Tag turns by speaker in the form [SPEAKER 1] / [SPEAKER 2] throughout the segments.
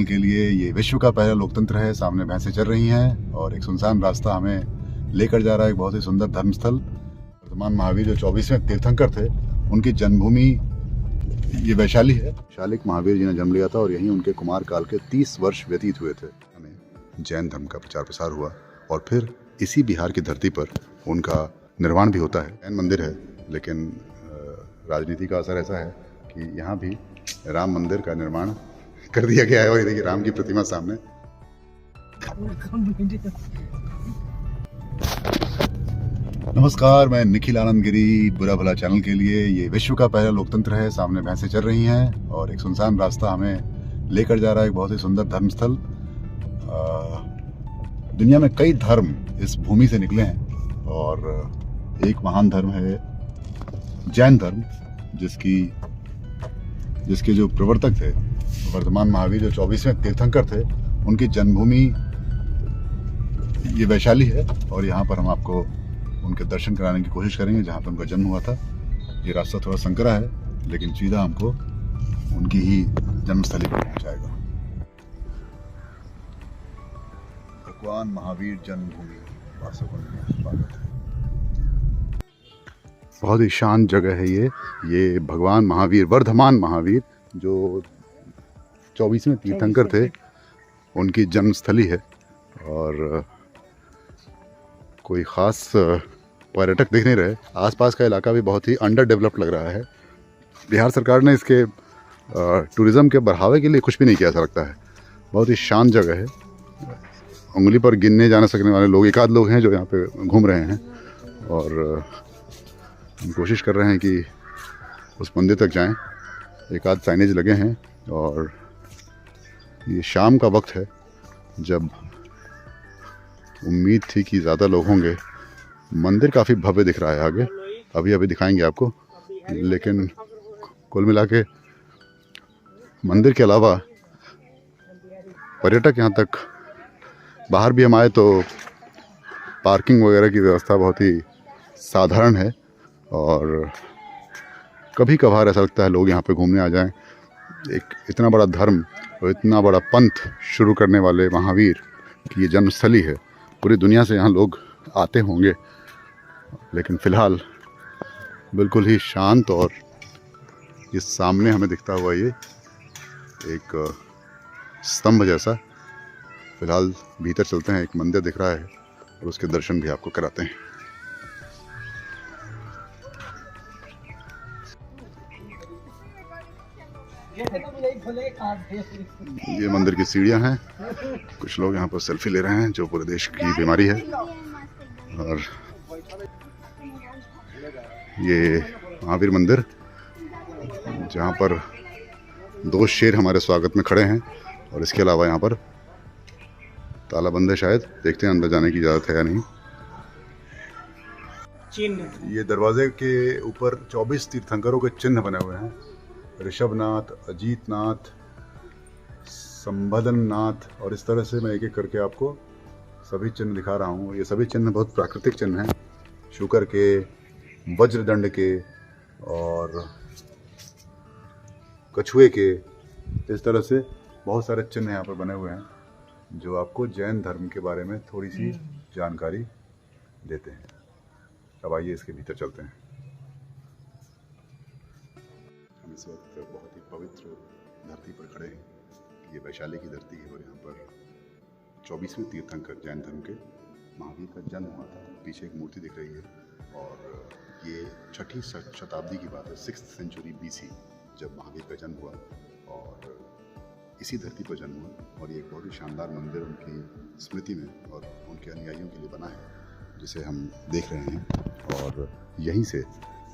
[SPEAKER 1] के लिए ये विश्व का पहला लोकतंत्र है। सामने भैंसें चल रही हैं और एक सुनसान रास्ता हमें लेकर जा रहा है एक बहुत ही सुंदर धर्मस्थल। वर्धमान महावीर जो 24वें तीर्थंकर थे, उनकी जन्मभूमि ये वैशाली है। शालिक महावीर जी ने जन्म लिया था और यहीं उनके कुमार काल के 30 वर्ष व्यतीत हुए थे। हमें जैन धर्म का प्रचार प्रसार हुआ और फिर इसी बिहार की धरती पर उनका निर्माण भी होता है। जैन मंदिर है, लेकिन राजनीति का असर ऐसा है कि यहाँ भी राम मंदिर का निर्माण कर दिया गया है। और ये देखिए राम की प्रतिमा सामने। नमस्कार, मैं निखिल आनंद गिरी, बुरा भला चैनल के लिए ये विश्व का पहला लोकतंत्र है। सामने भैंसें चल रही हैं और एक सुनसान रास्ता हमें लेकर जा रहा है एक बहुत ही सुंदर धर्मस्थल। दुनिया में कई धर्म इस भूमि से निकले हैं और एक महान धर्म है जैन धर्म, जिसके जो प्रवर्तक थे वर्धमान महावीर जो 24वें तीर्थंकर थे, उनकी जन्मभूमि ये वैशाली है। और यहाँ पर हम आपको उनके दर्शन कराने की कोशिश करेंगे जहाँ पर उनका जन्म हुआ था। ये रास्ता थोड़ा संकरा है, लेकिन सीधा हमको उनकी ही जन्मस्थली पर पहुँचाएगा। भगवान महावीर जन्मभूमि स्वागत है। बहुत ही शांत जगह है ये भगवान महावीर, वर्धमान महावीर जो 24वें तीर्थंकर थे, उनकी जन्मस्थली है। और कोई ख़ास पर्यटक दिख नहीं रहे। आसपास का इलाका भी बहुत ही अंडर डेवलप्ड लग रहा है। बिहार सरकार ने इसके टूरिज़्म के बढ़ावे के लिए कुछ भी नहीं किया, ऐसा लगता है। बहुत ही शांत जगह है। उंगली पर गिनने जा सकने वाले लोग, एक आध लोग हैं जो यहाँ पे घूम रहे हैं और हम कोशिश कर रहे हैं कि उस मंदिर तक जाएं। एक आध साइनेज लगे हैं और ये शाम का वक्त है, जब उम्मीद थी कि ज़्यादा लोग होंगे। मंदिर काफ़ी भव्य दिख रहा है आगे, अभी दिखाएंगे आपको। लेकिन कुल मिला के मंदिर के अलावा पर्यटक यहाँ तक बाहर भी हम आए तो पार्किंग वगैरह की व्यवस्था बहुत ही साधारण है। और कभी कभार ऐसा लगता है लोग यहाँ पे घूमने आ जाएं। एक इतना बड़ा धर्म और इतना बड़ा पंथ शुरू करने वाले महावीर की ये जन्मस्थली है। पूरी दुनिया से यहाँ लोग आते होंगे, लेकिन फ़िलहाल बिल्कुल ही शांत। और ये सामने हमें दिखता हुआ ये एक स्तंभ जैसा, फ़िलहाल भीतर चलते हैं। एक मंदिर दिख रहा है और उसके दर्शन भी आपको कराते हैं। ये मंदिर की सीढ़ियाँ हैं। कुछ लोग यहाँ पर सेल्फी ले रहे हैं, जो पूरे देश की बीमारी है। और ये महावीर मंदिर, जहाँ पर 2 शेर हमारे स्वागत में खड़े हैं। और इसके अलावा यहाँ पर ताला बंद है, शायद देखते हैं अंदर जाने की इजाज़त है या नहीं। चिन्ह, ये दरवाजे के ऊपर 24 तीर्थंकरों के चिन्ह बने हुए हैं। ऋषभनाथ, अजीतनाथ, संबदननाथ, और इस तरह से मैं एक एक करके आपको सभी चिन्ह दिखा रहा हूँ। ये सभी चिन्ह बहुत प्राकृतिक चिन्ह हैं, शुकर के, वज्रदंड के और कछुए के। इस तरह से बहुत सारे चिन्ह यहाँ पर बने हुए हैं, जो आपको जैन धर्म के बारे में थोड़ी सी जानकारी देते हैं। अब आइए इसके भीतर चलते हैं। हम इस वक्त बहुत ही पवित्र धरती पर खड़े हैं। ये वैशाली की धरती है और यहाँ पर 24वें तीर्थंकर जैन धर्म के महावीर का जन्म हुआ था। पीछे एक मूर्ति दिख रही है और ये 6ठी शताब्दी की बात है, 6th सेंचुरी BC, जब महावीर का जन्म हुआ और इसी धरती पर जन्म हुआ। और ये एक बहुत ही शानदार मंदिर उनकी स्मृति में और उनके अनुयायियों के लिए बना है, जिसे हम देख रहे हैं। और यहीं से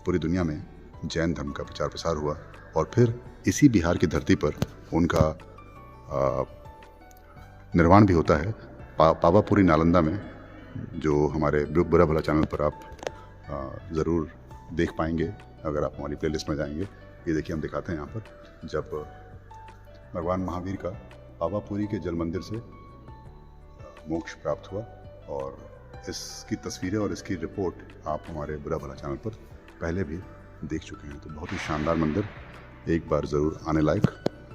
[SPEAKER 1] पूरी दुनिया में जैन धर्म का प्रचार प्रसार हुआ और फिर इसी बिहार की धरती पर उनका निर्माण भी होता है। पावापुरी नालंदा में, जो हमारे बुरा भला चैनल पर आप ज़रूर देख पाएंगे अगर आप हमारी प्लेलिस्ट में जाएंगे। ये देखिए हम दिखाते हैं यहाँ पर जब भगवान महावीर का पावापुरी के जल मंदिर से मोक्ष प्राप्त हुआ। और इसकी तस्वीरें और इसकी रिपोर्ट आप हमारे बुरा भला चैनल पर पहले भी देख चुके हैं। तो बहुत ही शानदार मंदिर, एक बार ज़रूर आने लायक।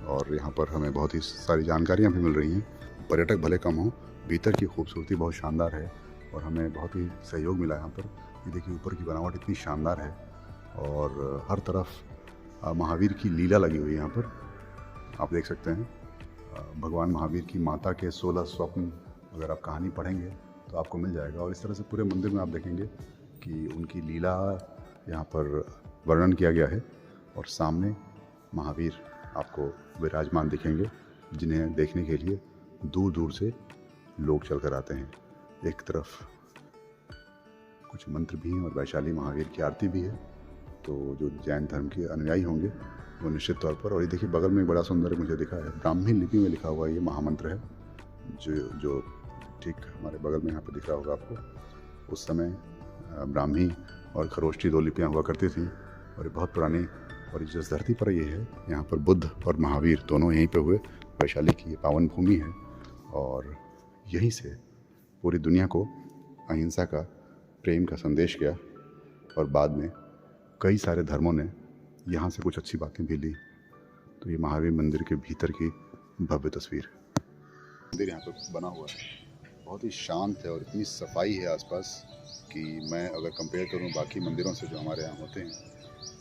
[SPEAKER 1] और यहाँ पर हमें बहुत ही सारी जानकारियाँ भी मिल रही हैं। पर्यटक भले कम हों, भीतर की खूबसूरती बहुत शानदार है और हमें बहुत ही सहयोग मिला यहाँ पर। ये देखिए ऊपर की बनावट इतनी शानदार है और हर तरफ महावीर की लीला लगी हुई है। यहाँ पर आप देख सकते हैं भगवान महावीर की माता के 16 स्वप्न, अगर आप कहानी पढ़ेंगे तो आपको मिल जाएगा। और इस तरह से पूरे मंदिर में आप देखेंगे कि उनकी लीला यहाँ पर वर्णन किया गया है और सामने महावीर आपको विराजमान दिखेंगे, जिन्हें देखने के लिए दूर दूर से लोग चलकर आते हैं। एक तरफ कुछ मंत्र भी हैं और वैशाली महावीर की आरती भी है, तो जो जैन धर्म के अनुयायी होंगे वो निश्चित तौर पर। और ये देखिए बगल में बड़ा सुंदर मुझे दिखा है, ब्राह्मी लिपि में लिखा हुआ ये महामंत्र है, जो ठीक हमारे बगल में यहाँ पर दिख रहा होगा आपको। उस समय ब्राह्मी और खरोष्टी 2 लिपियाँ हुआ करती थी और ये बहुत पुरानी, और जिस धरती पर ये है यहाँ पर बुद्ध और महावीर दोनों यहीं पे हुए। वैशाली की ये पावन भूमि है और यहीं से पूरी दुनिया को अहिंसा का, प्रेम का संदेश गया और बाद में कई सारे धर्मों ने यहाँ से कुछ अच्छी बातें भी ली। तो ये महावीर मंदिर के भीतर की भव्य तस्वीर। मंदिर यहाँ पर बना हुआ है, बहुत ही शांत है और इतनी सफाई है आसपास कि मैं अगर कंपेयर करूँ बाकी मंदिरों से जो हमारे यहाँ होते हैं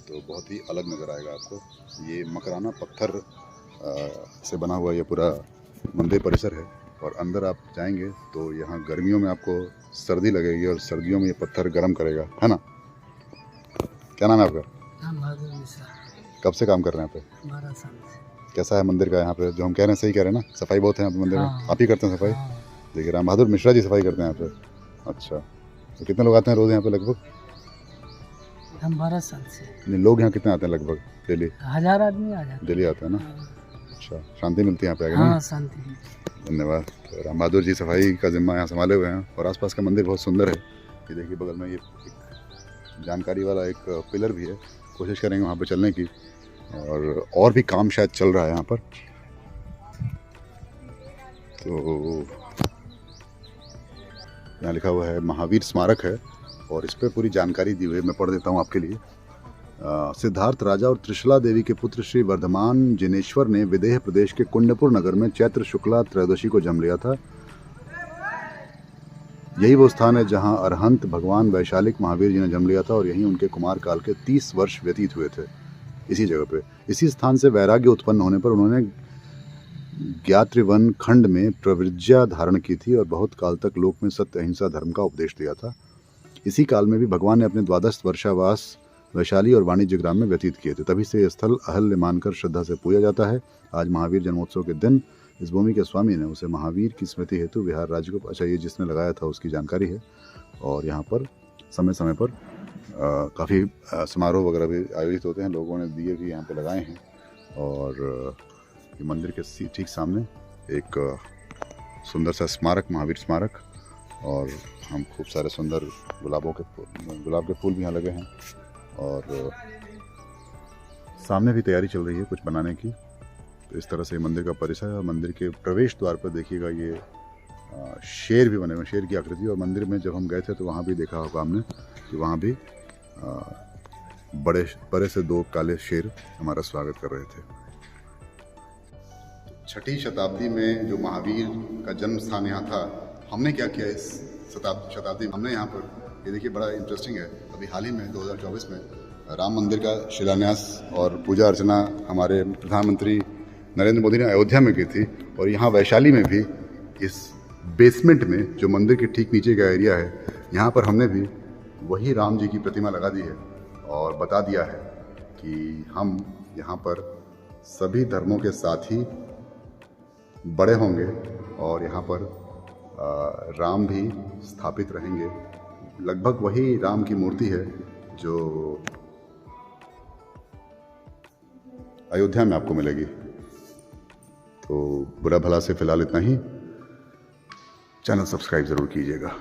[SPEAKER 1] तो बहुत ही अलग नज़र आएगा आपको। ये मकराना पत्थर से बना हुआ ये पूरा मंदिर परिसर है और अंदर आप जाएंगे तो यहाँ गर्मियों में आपको सर्दी लगेगी और सर्दियों में ये पत्थर गर्म करेगा, है ना। क्या नाम है आपका?
[SPEAKER 2] नाम बहादुर मिश्रा।
[SPEAKER 1] कब से काम कर रहे हैं यहाँ पे?
[SPEAKER 2] 12 साल से।
[SPEAKER 1] कैसा है मंदिर का यहाँ पे? जो हम कह रहे हैं सही कह रहे हैं ना, सफाई बहुत है यहाँ पे मंदिर में?
[SPEAKER 2] हाँ।
[SPEAKER 1] आप ही करते हैं सफाई?
[SPEAKER 2] हाँ।
[SPEAKER 1] देखिए राम बहादुर मिश्रा जी सफाई करते हैं यहाँ पे। अच्छा, तो कितने लोग आते हैं रोज़ यहाँ पे लगभग?
[SPEAKER 2] हम 12 साल से।
[SPEAKER 1] नहीं, लोग यहाँ कितने आते हैं लगभग डेली?
[SPEAKER 2] 1000 आदमी आ जाते
[SPEAKER 1] डेली आते हैं ना।
[SPEAKER 2] हैं।
[SPEAKER 1] अच्छा, शांति मिलती है यहाँ पे आगे?
[SPEAKER 2] हाँ, शांति है।
[SPEAKER 1] धन्यवाद। तो राम बहादुर जी सफाई का जिम्मा यहाँ संभाले हुए हैं और आसपास का मंदिर बहुत सुंदर है। ये देखिए बगल में ये एक जानकारी वाला एक पिलर भी है, कोशिश करेंगे वहाँ पे चलने की। और भी काम शायद चल रहा है यहाँ पर। तो यहाँ लिखा हुआ है महावीर स्मारक है और इस पर पूरी जानकारी दी हुई है, मैं पढ़ देता हूँ आपके लिए। सिद्धार्थ राजा और त्रिशला देवी के पुत्र श्री वर्धमान जिनेश्वर ने विदेह प्रदेश के कुंडपुर नगर में चैत्र शुक्ला त्रयोदशी को जन्म लिया था। यही वो स्थान है जहां अरहंत भगवान वैशालिक महावीर जी ने जन्म लिया था और यहीं उनके कुमार काल के 30 वर्ष व्यतीत हुए थे। इसी जगह पे, इसी स्थान से वैराग्य उत्पन्न होने पर उन्होंने ज्ञात्रिवन खंड में प्रवृज्या धारण की थी और बहुत काल तक लोक में सत्य अहिंसा धर्म का उपदेश दिया था। इसी काल में भी भगवान ने अपने 12 वर्षावास वैशाली और वाणिज्य ग्राम में व्यतीत किए थे। तभी से यह स्थल अहल्य मानकर श्रद्धा से पूजा जाता है। आज महावीर जन्मोत्सव के दिन इस भूमि के स्वामी ने उसे महावीर की स्मृति हेतु विहार राज्य को, अच्छा ये जिसने लगाया था उसकी जानकारी है। और यहाँ पर समय समय पर काफ़ी समारोह वगैरह भी आयोजित होते हैं, लोगों ने दिए भी यहाँ पे लगाए हैं। और ये मंदिर के ठीक सामने एक सुंदर सा स्मारक, महावीर स्मारक, और हम खूब सारे सुंदर गुलाब के फूल भी यहाँ लगे हैं। और सामने भी तैयारी चल रही है कुछ बनाने की। तो इस तरह से मंदिर का परिसर है। मंदिर के प्रवेश द्वार पर देखिएगा ये शेर भी बने हुए, शेर की आकृति। और मंदिर में जब हम गए थे तो वहाँ भी देखा होगा हमने कि वहाँ भी बड़े से 2 काले शेर हमारा स्वागत कर रहे थे। 6ठी शताब्दी में जो महावीर का जन्म स्थान यहाँ था, हमने क्या किया इस शताब्दी में? हमने यहाँ पर, ये देखिए बड़ा इंटरेस्टिंग है, अभी हाल ही में 2024 में राम मंदिर का शिलान्यास और पूजा अर्चना हमारे प्रधानमंत्री नरेंद्र मोदी ने अयोध्या में की थी। और यहाँ वैशाली में भी इस बेसमेंट में जो मंदिर के ठीक नीचे का एरिया है, यहाँ पर हमने भी वही राम जी की प्रतिमा लगा दी है और बता दिया है कि हम यहाँ पर सभी धर्मों के साथ ही बड़े होंगे और यहाँ पर राम भी स्थापित रहेंगे। लगभग वही राम की मूर्ति है जो अयोध्या में आपको मिलेगी। तो बुरा भला से फिलहाल इतना ही। चैनल सब्सक्राइब ज़रूर कीजिएगा।